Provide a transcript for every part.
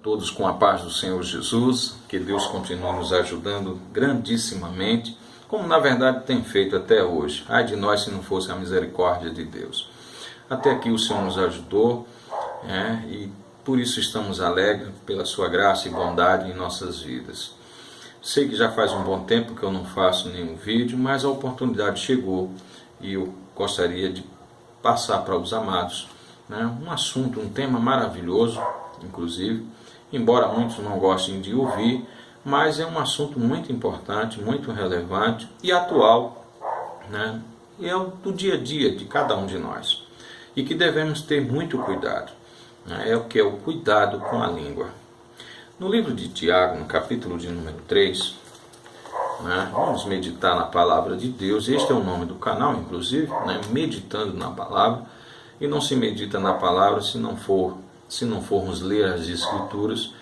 Todos com a paz do Senhor Jesus, que Deus continue nos ajudando grandissimamente, como na verdade tem feito até hoje. Ai de nós se não fosse a misericórdia de Deus. Até aqui o Senhor nos ajudou, e por isso estamos alegres pela sua graça e bondade em nossas vidas. Sei que já faz um bom tempo que eu não faço nenhum vídeo, mas a oportunidade chegou e eu gostaria de passar para os amados um assunto, um tema maravilhoso, inclusive, embora muitos não gostem de ouvir, mas é um assunto muito importante, muito relevante e atual, e é do dia a dia de cada um de nós, e que devemos ter muito cuidado, é o que é o cuidado com a língua. No livro de Tiago, no capítulo de número 3, vamos meditar na palavra de Deus. Este é o nome do canal, inclusive, meditando na palavra, e não se medita na palavra se não formos ler as Escrituras,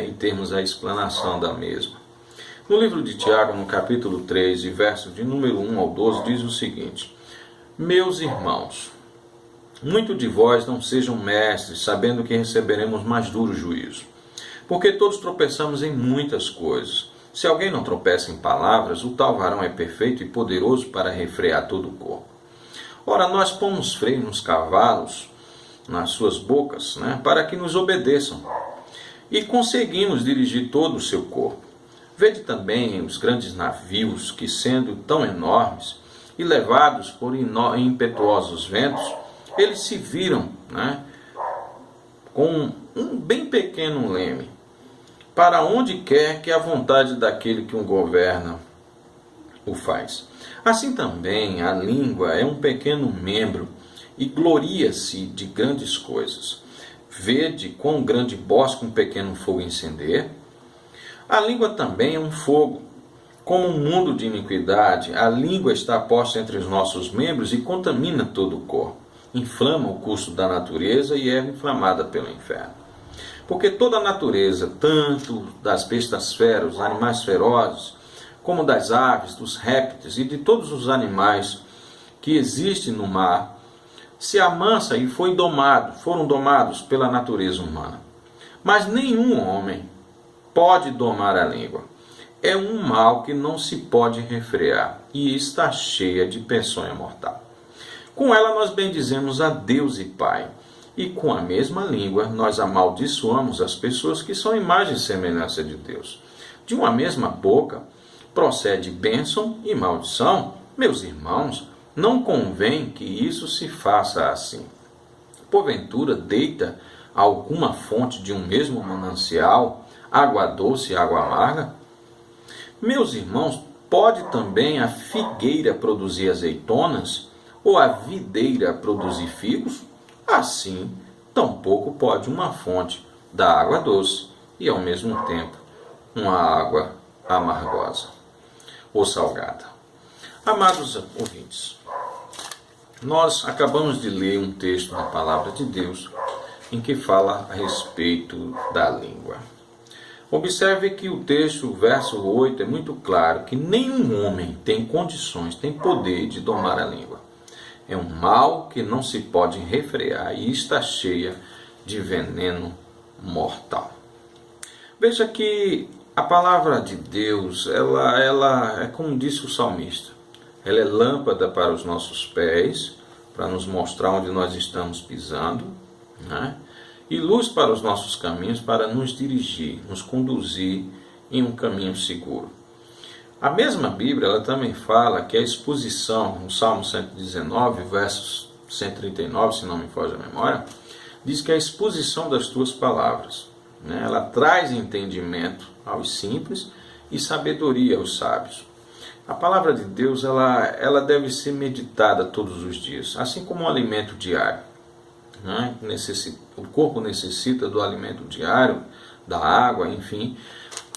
e termos a explanação da mesma. No livro de Tiago, no capítulo 3, e verso de número 1 ao 12, diz o seguinte: Meus irmãos, muito de vós não sejam mestres, sabendo que receberemos mais duro juízo. Porque todos tropeçamos em muitas coisas. Se alguém não tropeça em palavras, o tal varão é perfeito e poderoso para refrear todo o corpo. Ora, nós pomos freio nos cavalos, nas suas bocas, para que nos obedeçam, e conseguimos dirigir todo o seu corpo. Vede também os grandes navios que, sendo tão enormes e levados por impetuosos ventos, eles se viram com um bem pequeno leme, para onde quer que a vontade daquele que o governa o faz. Assim também a língua é um pequeno membro e gloria-se de grandes coisas. Vede quão grande bosque um pequeno fogo incender. A língua também é um fogo. Como um mundo de iniquidade, a língua está posta entre os nossos membros e contamina todo o corpo. Inflama o curso da natureza e é inflamada pelo inferno. Porque toda a natureza, tanto das bestas feras, animais ferozes, como das aves, dos répteis e de todos os animais que existem no mar, se amansa e foram domados pela natureza humana. Mas nenhum homem pode domar a língua. É um mal que não se pode refrear e está cheia de peçonha mortal. Com ela nós bendizemos a Deus e Pai, e com a mesma língua nós amaldiçoamos as pessoas que são imagem e semelhança de Deus. De uma mesma boca procede bênção e maldição. Meus irmãos, não convém que isso se faça assim. Porventura deita alguma fonte de um mesmo manancial água doce e água amarga? Meus irmãos, pode também a figueira produzir azeitonas, ou a videira produzir figos? Assim, tampouco pode uma fonte dar água doce e, ao mesmo tempo, uma água amargosa ou salgada. Amados ouvintes, nós acabamos de ler um texto na Palavra de Deus em que fala a respeito da língua. Observe que o texto, o verso 8, é muito claro que nenhum homem tem condições, tem poder de domar a língua. É um mal que não se pode refrear e está cheia de veneno mortal. Veja que a palavra de Deus, ela é como disse o salmista, ela é lâmpada para os nossos pés, para nos mostrar onde nós estamos pisando, e luz para os nossos caminhos, para nos dirigir, nos conduzir em um caminho seguro. A mesma Bíblia, ela também fala que a exposição, no Salmo 119, versos 139, se não me foge a memória, diz que a exposição das tuas palavras, ela traz entendimento aos simples e sabedoria aos sábios. A palavra de Deus, ela deve ser meditada todos os dias, assim como um alimento diário. O corpo necessita do alimento diário, da água, enfim.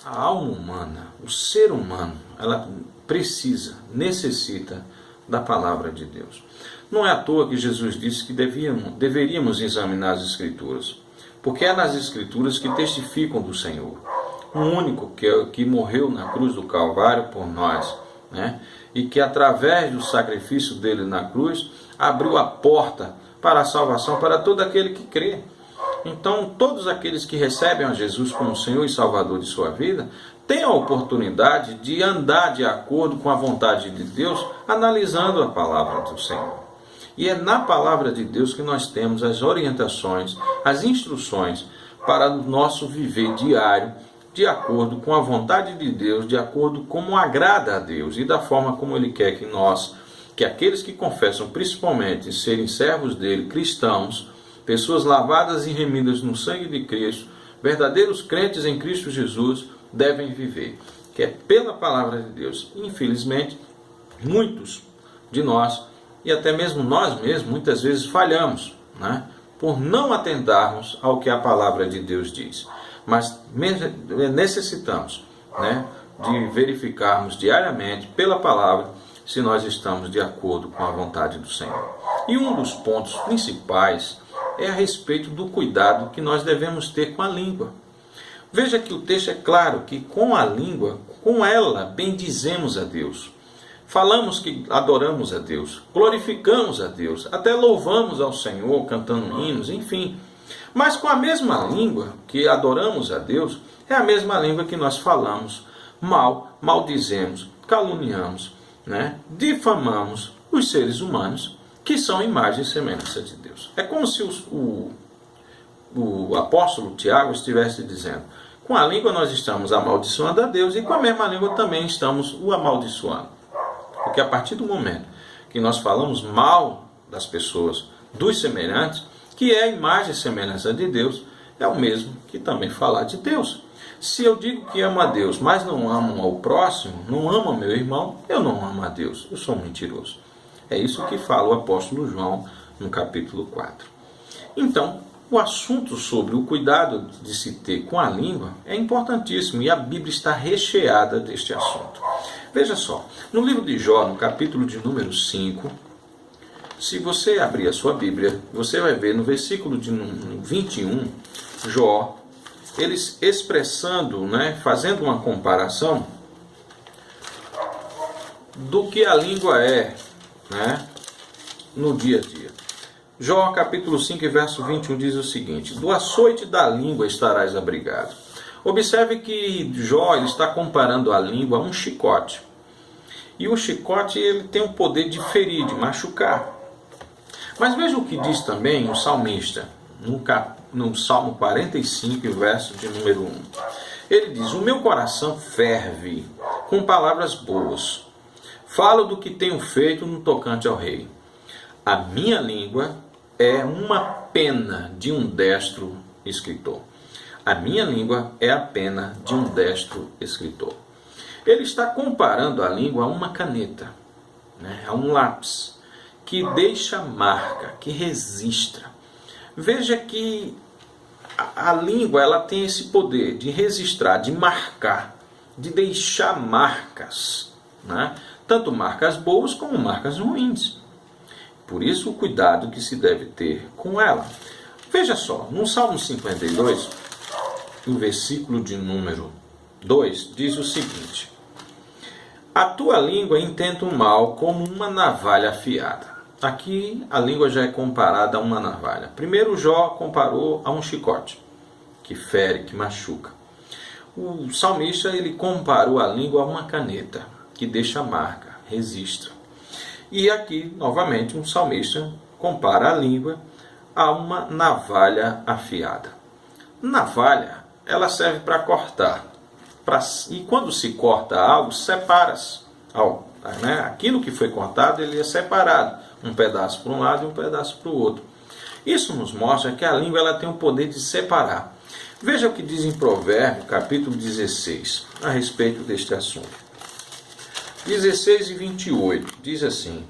A alma humana, o ser humano, ela necessita da palavra de Deus. Não é à toa que Jesus disse que deveríamos examinar as Escrituras, porque é nas Escrituras que testificam do Senhor, o único que morreu na cruz do Calvário por nós, e que através do sacrifício dele na cruz, abriu a porta para a salvação para todo aquele que crê. Então, todos aqueles que recebem a Jesus como Senhor e Salvador de sua vida, têm a oportunidade de andar de acordo com a vontade de Deus, analisando a palavra do Senhor. E é na palavra de Deus que nós temos as orientações, as instruções para o nosso viver diário, de acordo com a vontade de Deus, de acordo com como agrada a Deus e da forma como Ele quer que nós, que aqueles que confessam principalmente serem servos dele, cristãos, pessoas lavadas e remidas no sangue de Cristo, verdadeiros crentes em Cristo Jesus, devem viver, que é pela palavra de Deus. Infelizmente, muitos de nós, e até mesmo nós mesmos, muitas vezes falhamos, né? Por não atentarmos ao que a palavra de Deus diz. Mas necessitamos, né, de verificarmos diariamente pela palavra se nós estamos de acordo com a vontade do Senhor. E um dos pontos principais é a respeito do cuidado que nós devemos ter com a língua. Veja que o texto é claro que com a língua, com ela, bendizemos a Deus. Falamos que adoramos a Deus, glorificamos a Deus, até louvamos ao Senhor, cantando hinos, enfim. Mas com a mesma língua que adoramos a Deus, é a mesma língua que nós falamos mal, maldizemos, caluniamos, né? Difamamos os seres humanos, que são imagem e semelhança de Deus. É como se o apóstolo Tiago estivesse dizendo: com a língua nós estamos amaldiçoando a Deus e com a mesma língua também estamos o amaldiçoando. Porque a partir do momento que nós falamos mal das pessoas, dos semelhantes, que é a imagem e semelhança de Deus, é o mesmo que também falar de Deus. Se eu digo que amo a Deus, mas não amo ao próximo, não amo ao meu irmão, eu não amo a Deus, eu sou um mentiroso. É isso que fala o apóstolo João no capítulo 4. Então, o assunto sobre o cuidado de se ter com a língua é importantíssimo e a Bíblia está recheada deste assunto. Veja só, no livro de Jó, no capítulo de número 5, se você abrir a sua Bíblia, você vai ver no versículo de 21, Jó, eles expressando, né, fazendo uma comparação do que a língua é, né, no dia a dia. Jó capítulo 5, verso 21 diz o seguinte: do açoite da língua estarás abrigado. Observe que Jó ele está comparando a língua a um chicote. E o chicote ele tem o poder de ferir, de machucar. Mas veja o que diz também o salmista, no Salmo 45, verso de número 1. Ele diz: o meu coração ferve com palavras boas. Falo do que tenho feito no tocante ao rei. A minha língua é uma pena de um destro escritor. A minha língua é a pena de um destro escritor. Ele está comparando a língua a uma caneta, né, a um lápis, que deixa marca, que registra. Veja que a língua ela tem esse poder de registrar, de marcar, de deixar marcas, né? Tanto marcas boas como marcas ruins. Por isso o cuidado que se deve ter com ela. Veja só, no Salmo 52, no versículo de número 2, diz o seguinte: a tua língua intenta o mal como uma navalha afiada. Aqui a língua já é comparada a uma navalha. Primeiro Jó comparou a um chicote, que fere, que machuca. O salmista ele comparou a língua a uma caneta, que deixa marca, registra. E aqui, novamente, um salmista compara a língua a uma navalha afiada. Navalha, ela serve para cortar. E quando se corta algo, separa-se. Né? Aquilo que foi cortado, ele é separado. Um pedaço para um lado e um pedaço para o outro. Isso nos mostra que a língua ela tem o poder de separar. Veja o que diz em Provérbios, capítulo 16, a respeito deste assunto. 16 e 28, diz assim: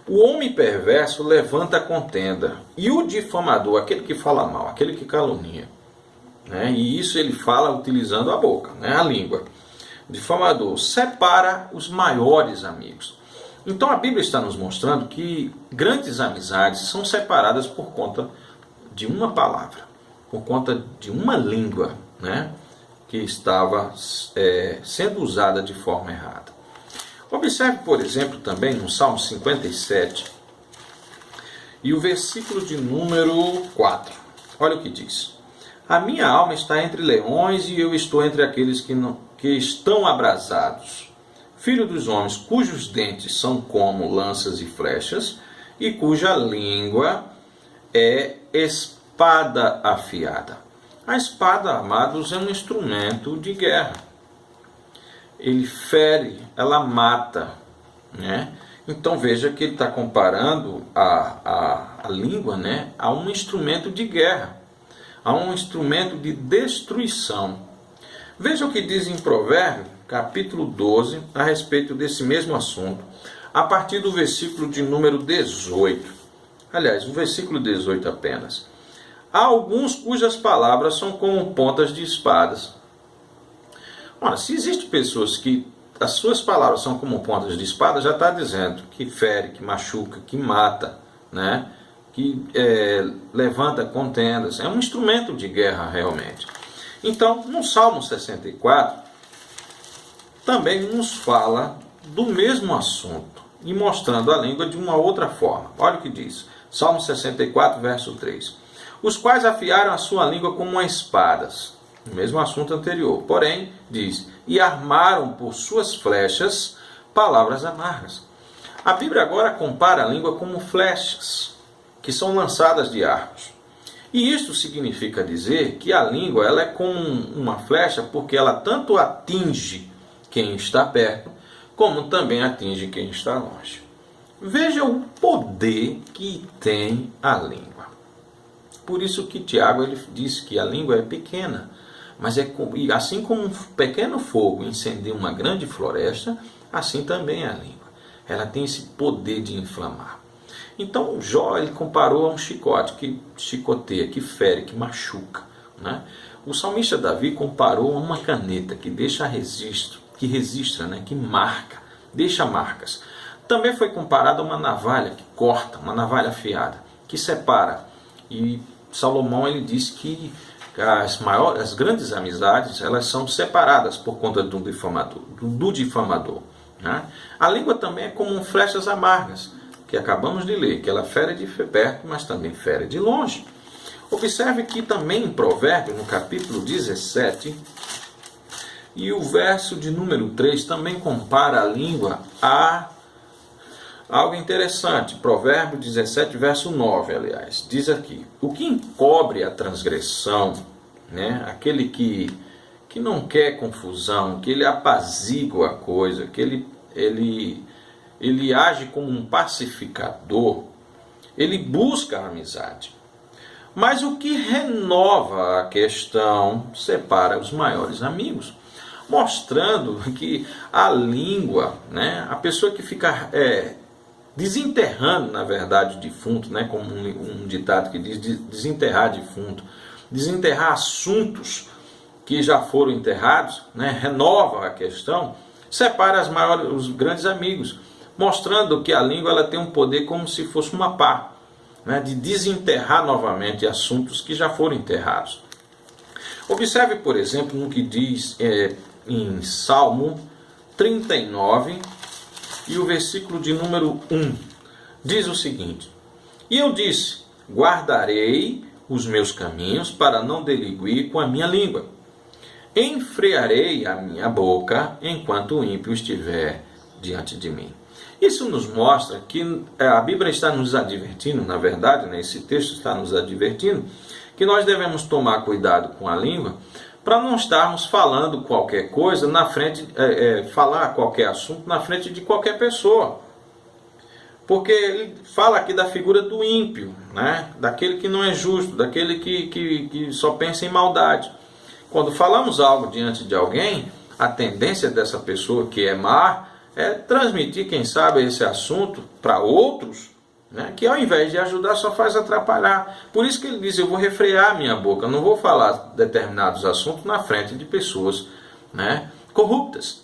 o homem perverso levanta a contenda, e o difamador, aquele que fala mal, aquele que calunia, né? E isso ele fala utilizando a boca, né? A língua. O difamador separa os maiores amigos. Então a Bíblia está nos mostrando que grandes amizades são separadas por conta de uma palavra, por conta de uma língua, né? Que estava sendo usada de forma errada. Observe, por exemplo, também no Salmo 57 e o versículo de número 4. Olha o que diz. A minha alma está entre leões e eu estou entre aqueles que estão abrasados. Filho dos homens, cujos dentes são como lanças e flechas, e cuja língua é espada afiada. A espada, amados, é um instrumento de guerra. Ele fere, ela mata, né? Então veja que ele está comparando a língua, né, a um instrumento de guerra, a um instrumento de destruição. Veja o que diz em Provérbios, capítulo 12, a respeito desse mesmo assunto, a partir do versículo de número 18. Aliás, o versículo 18 apenas. Há alguns cujas palavras são como pontas de espadas. Ora, se existem pessoas que as suas palavras são como pontas de espada, já está dizendo que fere, que machuca, que mata, né? Que levanta contendas. É um instrumento de guerra realmente. Então, no Salmo 64, também nos fala do mesmo assunto e mostrando a língua de uma outra forma. Olha o que diz. Salmo 64, verso 3. Os quais afiaram a sua língua como espadas. O mesmo assunto anterior. Porém, diz, e armaram por suas flechas palavras amargas. A Bíblia agora compara a língua como flechas, que são lançadas de arcos. E isto significa dizer que a língua ela é como uma flecha, porque ela tanto atinge quem está perto, como também atinge quem está longe. Veja o poder que tem a língua. Por isso que Tiago ele diz que a língua é pequena, mas assim como um pequeno fogo incendeia uma grande floresta, assim também é a língua. Ela tem esse poder de inflamar. Então Jó ele comparou a um chicote que chicoteia, que fere, que machuca, né? O salmista Davi comparou a uma caneta que deixa registro, que registra, né? Que marca, deixa marcas. Também foi comparado a uma navalha que corta, uma navalha afiada, que separa. E Salomão ele diz que as grandes amizades elas são separadas por conta do difamador, né? A língua também é como flechas amargas, que acabamos de ler, que ela fere de perto, mas também fere de longe. Observe que também em Provérbios, no capítulo 17, e o verso de número 3 também compara a língua a algo interessante. Provérbios 17, verso 9, aliás. Diz aqui, o que encobre a transgressão, né? Aquele que não quer confusão, que ele apazigua a coisa, que ele age como um pacificador, ele busca a amizade. Mas o que renova a questão separa os maiores amigos, mostrando que a língua, né, a pessoa que fica desenterrando, na verdade, o defunto, né, como um ditado que diz desenterrar defunto, desenterrar assuntos que já foram enterrados, né, renova a questão, separa os grandes amigos, mostrando que a língua ela tem um poder como se fosse uma pá, né, de desenterrar novamente assuntos que já foram enterrados. Observe, por exemplo, no que diz em Salmo 39 e o versículo de número 1. Diz o seguinte: E eu disse, guardarei os meus caminhos para não deliguir com a minha língua. Enfrearei a minha boca enquanto o ímpio estiver diante de mim. Isso nos mostra que a Bíblia está nos advertindo, na verdade, né, esse texto está nos advertindo, que nós devemos tomar cuidado com a língua para não estarmos falando qualquer coisa na frente, falar qualquer assunto na frente de qualquer pessoa. Porque ele fala aqui da figura do ímpio, né, daquele que não é justo, daquele que só pensa em maldade. Quando falamos algo diante de alguém, a tendência dessa pessoa que é má é transmitir, quem sabe, esse assunto para outros, né, que ao invés de ajudar só faz atrapalhar. Por isso que ele diz, eu vou refrear a minha boca, eu não vou falar determinados assuntos na frente de pessoas, né, corruptas.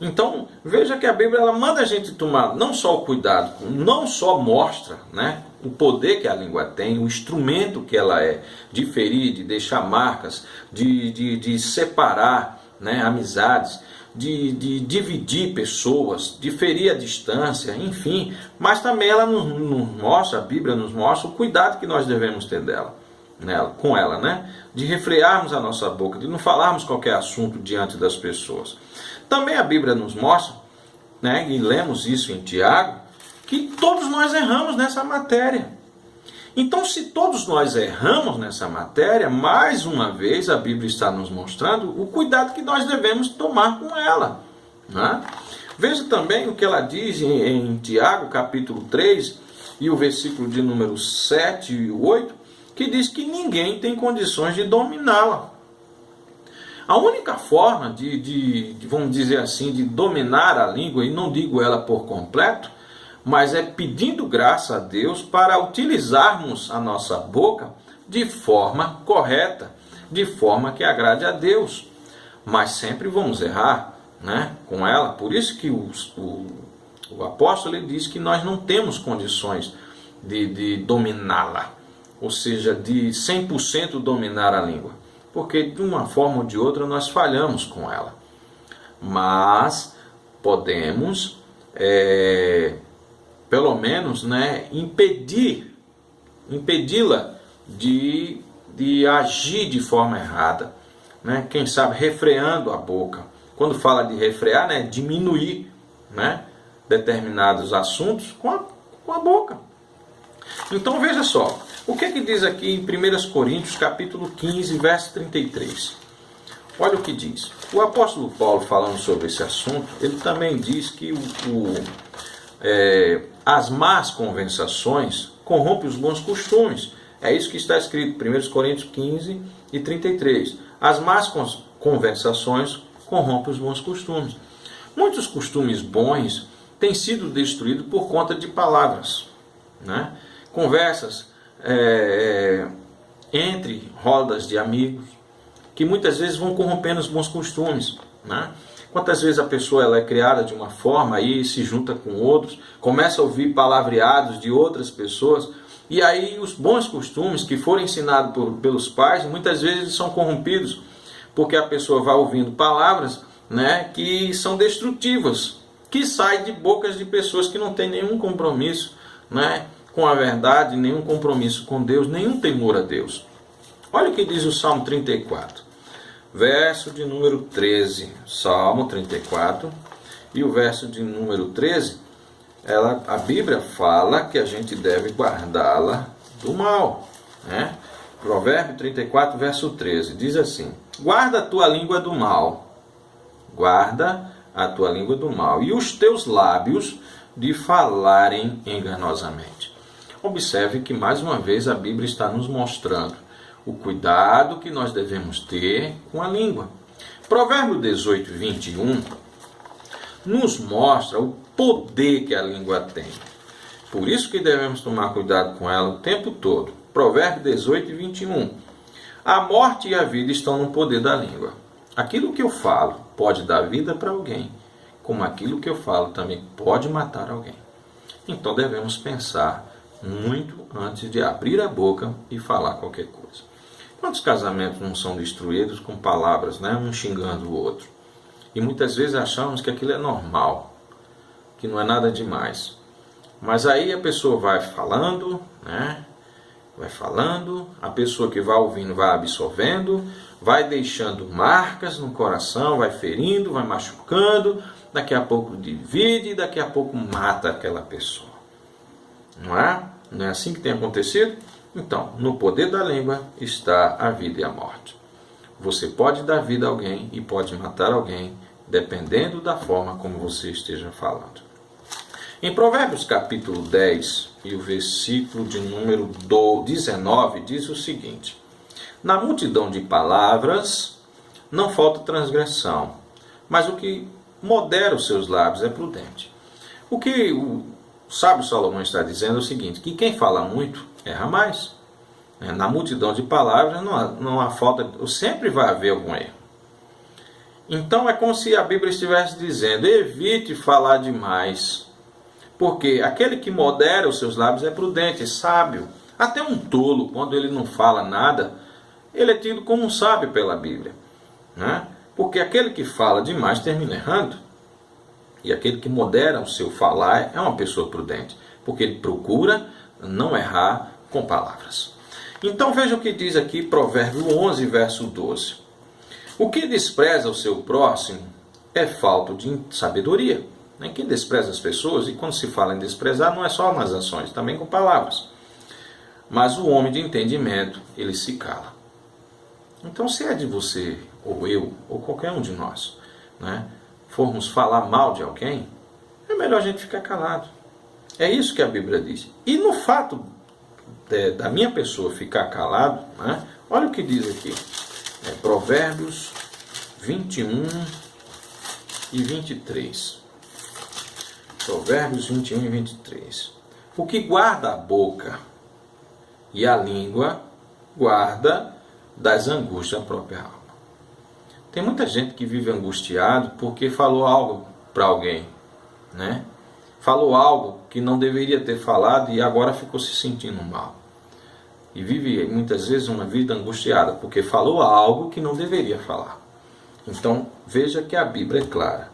Então, veja que a Bíblia ela manda a gente tomar não só o cuidado, não só mostra, né, o poder que a língua tem, o instrumento que ela é, de ferir, de deixar marcas, de separar, né, amizades, de dividir pessoas, de ferir a distância, enfim. Mas também ela nos mostra, a Bíblia nos mostra o cuidado que nós devemos ter dela. com ela, né? De refrearmos a nossa boca, de não falarmos qualquer assunto diante das pessoas. Também a Bíblia nos mostra, né, e lemos isso em Tiago, que todos nós erramos nessa matéria. Então, se todos nós erramos nessa matéria, mais uma vez a Bíblia está nos mostrando o cuidado que nós devemos tomar com ela, né? Veja também o que ela diz em Tiago, capítulo 3, e o versículo de número 7 e 8, que diz que ninguém tem condições de dominá-la. A única forma vamos dizer assim, de dominar a língua, e não digo ela por completo, mas é pedindo graça a Deus para utilizarmos a nossa boca de forma correta, de forma que agrade a Deus. Mas sempre vamos errar, né, com ela. Por isso que o apóstolo ele diz que nós não temos condições de dominá-la, ou seja, de 100% dominar a língua, porque de uma forma ou de outra nós falhamos com ela. Mas podemos, pelo menos, né, impedi-la de agir de forma errada, né? Quem sabe refreando a boca. Quando fala de refrear, né, diminuir, né, determinados assuntos com a boca. Então veja só, o que diz aqui em 1 Coríntios capítulo 15, verso 33. Olha o que diz. O apóstolo Paulo, falando sobre esse assunto, ele também diz que as más conversações corrompem os bons costumes. É isso que está escrito em 1 Coríntios 15 e 33. As más conversações corrompem os bons costumes. Muitos costumes bons têm sido destruídos por conta de palavras, né? Conversas entre rodas de amigos, que muitas vezes vão corrompendo os bons costumes, né? Quantas vezes a pessoa ela é criada de uma forma, aí se junta com outros, começa a ouvir palavreados de outras pessoas, e aí os bons costumes que foram ensinados pelos pais, muitas vezes são corrompidos, porque a pessoa vai ouvindo palavras, né, que são destrutivas, que saem de bocas de pessoas que não têm nenhum compromisso, né, com a verdade, nenhum compromisso com Deus, nenhum temor a Deus. Olha o que diz o Salmo 34, verso de número 13. Salmo 34 e o verso de número 13, a Bíblia fala que a gente deve guardá-la do mal, né? Provérbio 34, verso 13, diz assim: guarda a tua língua do mal, guarda a tua língua do mal, e os teus lábios de falarem enganosamente. Observe que mais uma vez a Bíblia está nos mostrando o cuidado que nós devemos ter com a língua. Provérbio 18, 21 nos mostra o poder que a língua tem. Por isso que devemos tomar cuidado com ela o tempo todo. Provérbio 18, 21. A morte e a vida estão no poder da língua. Aquilo que eu falo pode dar vida para alguém, como aquilo que eu falo também pode matar alguém. Então devemos pensar muito antes de abrir a boca e falar qualquer coisa. Quantos casamentos não são destruídos com palavras, né? Um xingando o outro? E muitas vezes achamos que aquilo é normal, que não é nada demais. Mas aí a pessoa vai falando, né? Vai falando, a pessoa que vai ouvindo vai absorvendo, vai deixando marcas no coração, vai ferindo, vai machucando, daqui a pouco divide e daqui a pouco mata aquela pessoa. Não é? Não é assim que tem acontecido? Então, no poder da língua está a vida e a morte. Você pode dar vida a alguém e pode matar alguém, dependendo da forma como você esteja falando. Em Provérbios capítulo 10 e o versículo de número 19 diz o seguinte: na multidão de palavras não falta transgressão, mas o que modera os seus lábios é prudente. O que o sábio Salomão está dizendo é o seguinte, que quem fala muito erra mais. Na multidão de palavras não há falta, sempre vai haver algum erro. Então é como se a Bíblia estivesse dizendo, evite falar demais, porque aquele que modera os seus lábios é prudente, é sábio. Até um tolo, quando ele não fala nada, ele é tido como um sábio pela Bíblia, né? Porque aquele que fala demais termina errando. E aquele que modera o seu falar é uma pessoa prudente, porque ele procura não errar com palavras. Então veja o que diz aqui Provérbio 11, verso 12. O que despreza o seu próximo é falta de sabedoria. Quem despreza as pessoas, e quando se fala em desprezar, não é só nas ações, também com palavras. Mas o homem de entendimento, ele se cala. Então, se é de você, ou eu, ou qualquer um de nós, formos falar mal de alguém, é melhor a gente ficar calado. É isso que a Bíblia diz. E no fato da minha pessoa ficar calado, olha o que diz aqui. Provérbios 21 e 23. Provérbios 21 e 23. O que guarda a boca e a língua, guarda das angústias da própria alma. Tem muita gente que vive angustiado porque falou algo para alguém, Falou algo que não deveria ter falado e agora ficou se sentindo mal. E vive muitas vezes uma vida angustiada porque falou algo que não deveria falar. Então, veja que a Bíblia é clara,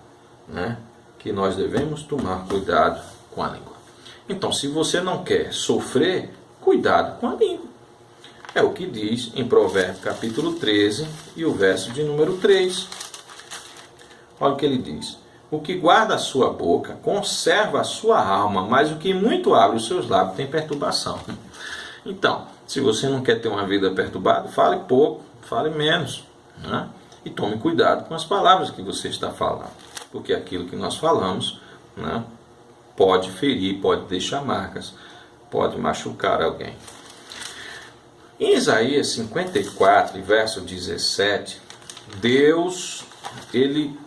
que nós devemos tomar cuidado com a língua. Então, se você não quer sofrer, cuidado com a língua. É o que diz em Provérbios capítulo 13 e o verso de número 3. Olha o que ele diz. O que guarda a sua boca conserva a sua alma, mas o que muito abre os seus lábios tem perturbação. Então, se você não quer ter uma vida perturbada, fale pouco, fale menos. E tome cuidado com as palavras que você está falando. Porque aquilo que nós falamos pode ferir, pode deixar marcas, pode machucar alguém. Em Isaías 54, verso 17, Deus, ele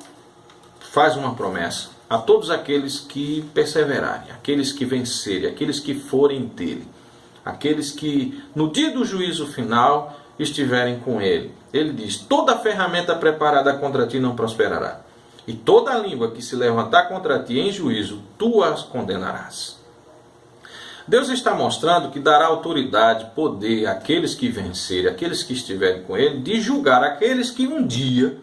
faz uma promessa a todos aqueles que perseverarem, aqueles que vencerem, aqueles que forem dele, aqueles que no dia do juízo final estiverem com ele. Ele diz: toda ferramenta preparada contra ti não prosperará, e toda língua que se levantar contra ti em juízo, tu as condenarás. Deus está mostrando que dará autoridade, poder àqueles que vencerem, àqueles que estiverem com ele, de julgar aqueles que um dia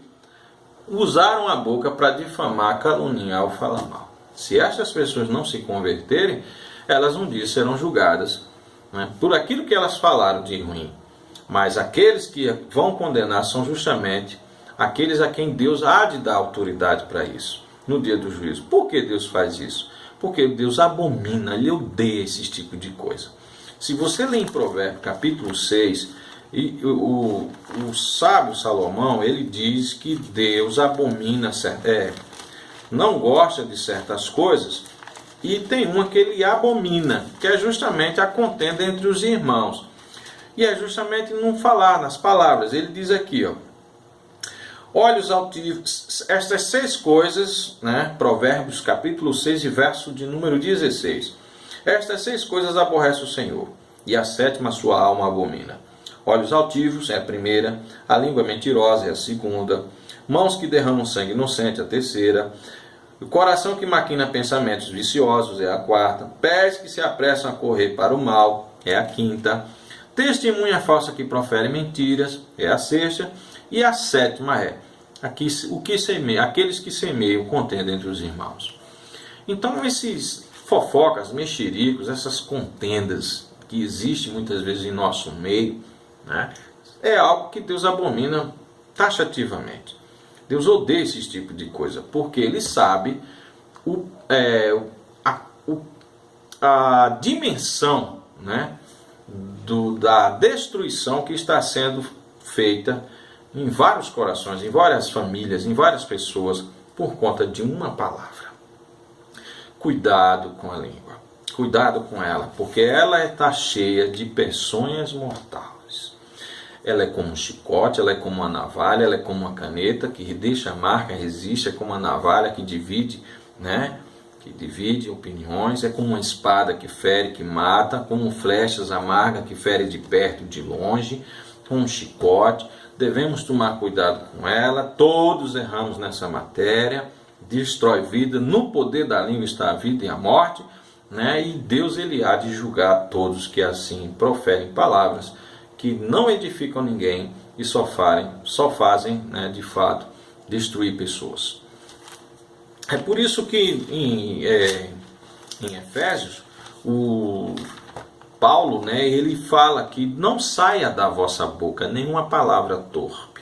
usaram a boca para difamar, caluniar ou falar mal. Se estas pessoas não se converterem, elas um dia serão julgadas por aquilo que elas falaram de ruim. Mas aqueles que vão condenar são justamente aqueles a quem Deus há de dar autoridade para isso, no dia do juízo. Por que Deus faz isso? Porque Deus abomina, Ele odeia esse tipo de coisa. Se você lê em Provérbios capítulo 6, o sábio Salomão, ele diz que Deus abomina, não gosta de certas coisas, e tem uma que ele abomina, que é justamente a contenda entre os irmãos. E é justamente não falar nas palavras. Ele diz aqui, olhos altivos, estas 6 coisas, Provérbios capítulo 6 e verso de número 16. Estas 6 coisas aborrece o Senhor, e a 7ª sua alma abomina. Olhos altivos é a primeira, a língua mentirosa é a segunda, mãos que derramam sangue inocente é a terceira, o coração que maquina pensamentos viciosos é a quarta, pés que se apressam a correr para o mal é a quinta, testemunha falsa que profere mentiras é a sexta, e a 7ª é aqueles que semeiam contenda entre os irmãos. Então esses fofocas, mexericos, essas contendas que existem muitas vezes em nosso meio, é algo que Deus abomina taxativamente. Deus odeia esse tipo de coisa, porque Ele sabe a dimensão da destruição que está sendo feita em vários corações, em várias famílias, em várias pessoas, por conta de uma palavra. Cuidado com a língua, cuidado com ela, porque ela está cheia de peçonhas mortais. Ela é como um chicote, ela é como uma navalha, ela é como uma caneta que deixa marca, resiste, é como uma navalha que divide, que divide opiniões, é como uma espada que fere, que mata, como flechas amargas que fere de perto, de longe, como um chicote. Devemos tomar cuidado com ela, todos erramos nessa matéria, destrói vida, no poder da língua está a vida e a morte, e Deus ele há de julgar todos que assim proferem palavras que não edificam ninguém e só fazem de fato destruir pessoas. É por isso que em Efésios, o Paulo, né, ele fala que não saia da vossa boca nenhuma palavra torpe.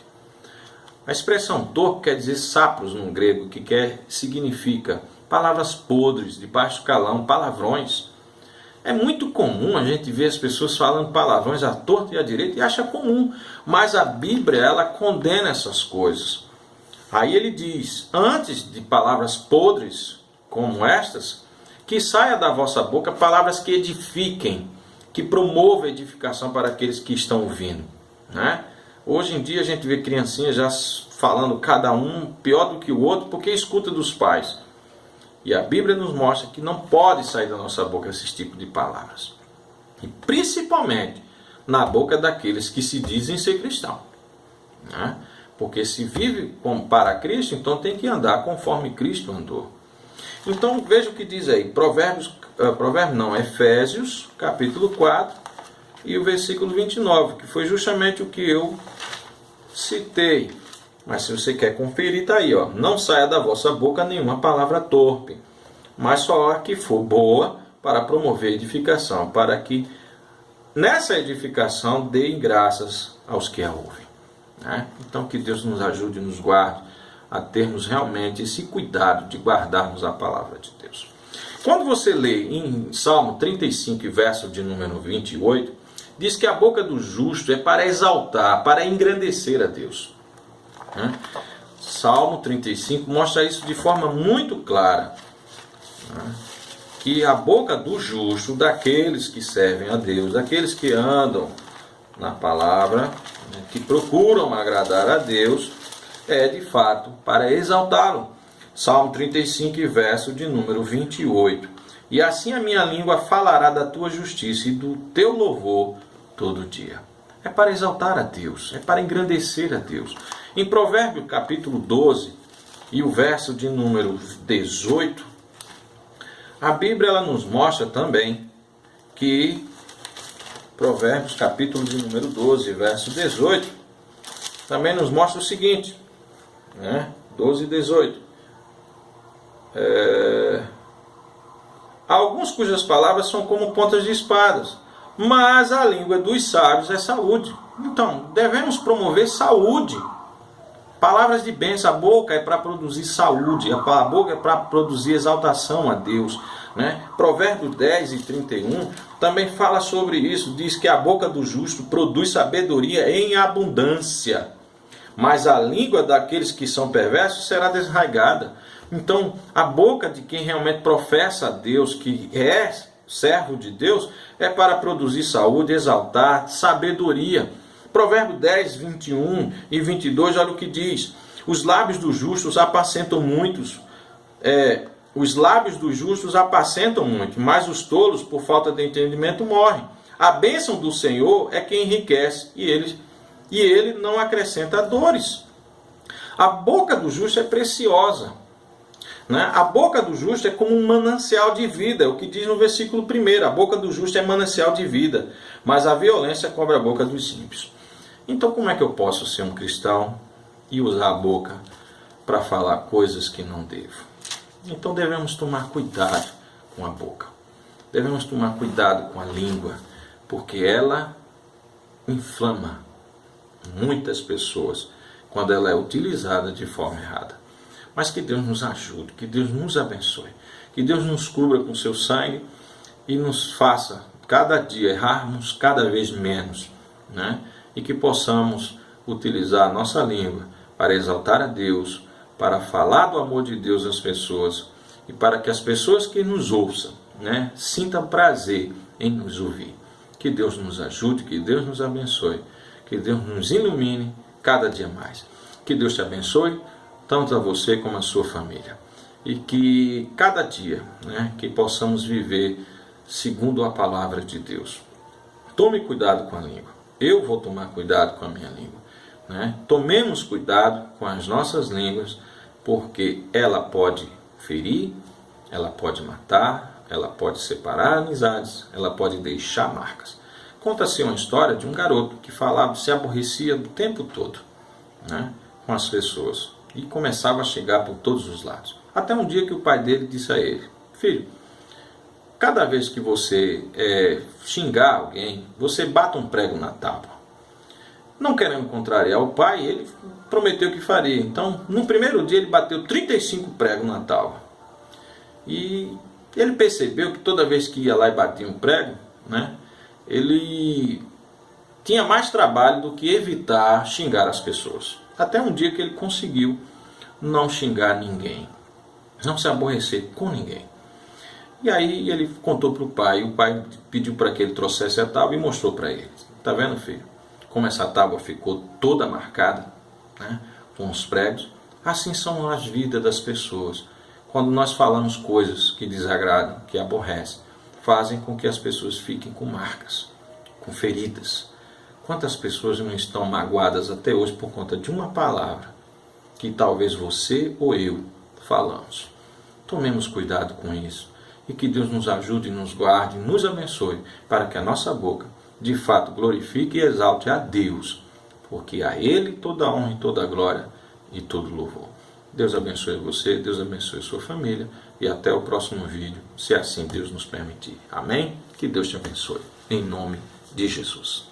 A expressão torpe quer dizer sapros no grego, significa palavras podres, de baixo calão, palavrões. É muito comum a gente ver as pessoas falando palavrões à torta e à direita e acha comum, mas a Bíblia ela condena essas coisas. Aí ele diz, antes de palavras podres como estas, que saia da vossa boca palavras que edifiquem, que promovam edificação para aqueles que estão ouvindo, né? Hoje em dia a gente vê criancinhas já falando cada um pior do que o outro porque escuta dos pais. E a Bíblia nos mostra que não pode sair da nossa boca esse tipo de palavras. E principalmente na boca daqueles que se dizem ser cristão, né? Porque se vive para Cristo, então tem que andar conforme Cristo andou. Então veja o que diz aí, Efésios capítulo 4 e o versículo 29, que foi justamente o que eu citei. Mas se você quer conferir, está aí, ó. Não saia da vossa boca nenhuma palavra torpe, mas só a que for boa para promover edificação, para que nessa edificação deem graças aos que a ouvem, né? Então que Deus nos ajude e nos guarde a termos realmente esse cuidado de guardarmos a palavra de Deus. Quando você lê em Salmo 35, verso de número 28, diz que a boca do justo é para exaltar, para engrandecer a Deus, né? Salmo 35 mostra isso de forma muito clara, né? Que a boca do justo, daqueles que servem a Deus, daqueles que andam na palavra, né, que procuram agradar a Deus, é de fato para exaltá-lo. Salmo 35, verso de número 28. E assim a minha língua falará da tua justiça e do teu louvor todo dia. É para exaltar a Deus, é para engrandecer a Deus. Em Provérbios capítulo 12 e o verso de número 18, a Bíblia ela nos mostra também que Provérbios capítulo de número 12, verso 18, também nos mostra o seguinte, né? 12 e 18. Há alguns cujas palavras são como pontas de espadas, mas a língua dos sábios é saúde. Então, devemos promover saúde. Palavras de bênção, a boca é para produzir saúde, a boca é para produzir exaltação a Deus, né? Provérbios 10 e 31 também fala sobre isso, diz que a boca do justo produz sabedoria em abundância, mas a língua daqueles que são perversos será desarraigada. Então, a boca de quem realmente professa a Deus, que é servo de Deus, é para produzir saúde, exaltar, sabedoria. Provérbio 10, 21 e 22, olha o que diz. Os lábios dos justos apacentam muitos. Os lábios dos justos apacentam muito, mas os tolos, por falta de entendimento, morrem. A bênção do Senhor é quem enriquece, e ele não acrescenta dores. A boca do justo é preciosa, né? A boca do justo é como um manancial de vida, é o que diz no versículo 1. A boca do justo é manancial de vida, mas a violência cobre a boca dos ímpios. Então como é que eu posso ser um cristão e usar a boca para falar coisas que não devo? Então devemos tomar cuidado com a boca. Devemos tomar cuidado com a língua, porque ela inflama muitas pessoas quando ela é utilizada de forma errada. Mas que Deus nos ajude, que Deus nos abençoe, que Deus nos cubra com seu sangue e nos faça cada dia errarmos cada vez menos, né? E que possamos utilizar a nossa língua para exaltar a Deus, para falar do amor de Deus às pessoas e para que as pessoas que nos ouçam, né, sintam prazer em nos ouvir. Que Deus nos ajude, que Deus nos abençoe, que Deus nos ilumine cada dia mais. Que Deus te abençoe, tanto a você como a sua família. E que cada dia, né, que possamos viver segundo a palavra de Deus. Tome cuidado com a língua. Eu vou tomar cuidado com a minha língua, né? Tomemos cuidado com as nossas línguas, porque ela pode ferir, ela pode matar, ela pode separar amizades, ela pode deixar marcas. Conta-se uma história de um garoto que falava, se aborrecia o tempo todo, né, com as pessoas e começava a chegar por todos os lados. Até um dia que o pai dele disse a ele: filho, cada vez que você xingar alguém, você bata um prego na tábua. Não querendo contrariar o pai, ele prometeu que faria. Então, no primeiro dia, ele bateu 35 pregos na tábua. E ele percebeu que toda vez que ia lá e batia um prego, né, ele tinha mais trabalho do que evitar xingar as pessoas. Até um dia que ele conseguiu não xingar ninguém, não se aborrecer com ninguém. E aí ele contou para o pai, e o pai pediu para que ele trouxesse a tábua e mostrou para ele. Tá vendo, filho? Como essa tábua ficou toda marcada, né, com os pregos. Assim são as vidas das pessoas. Quando nós falamos coisas que desagradam, que aborrecem, fazem com que as pessoas fiquem com marcas, com feridas. Quantas pessoas não estão magoadas até hoje por conta de uma palavra que talvez você ou eu falamos? Tomemos cuidado com isso. E que Deus nos ajude, nos guarde, nos abençoe, para que a nossa boca, de fato, glorifique e exalte a Deus, porque a Ele toda a honra e toda a glória e todo louvor. Deus abençoe você, Deus abençoe a sua família, e até o próximo vídeo, se assim Deus nos permitir. Amém? Que Deus te abençoe, em nome de Jesus.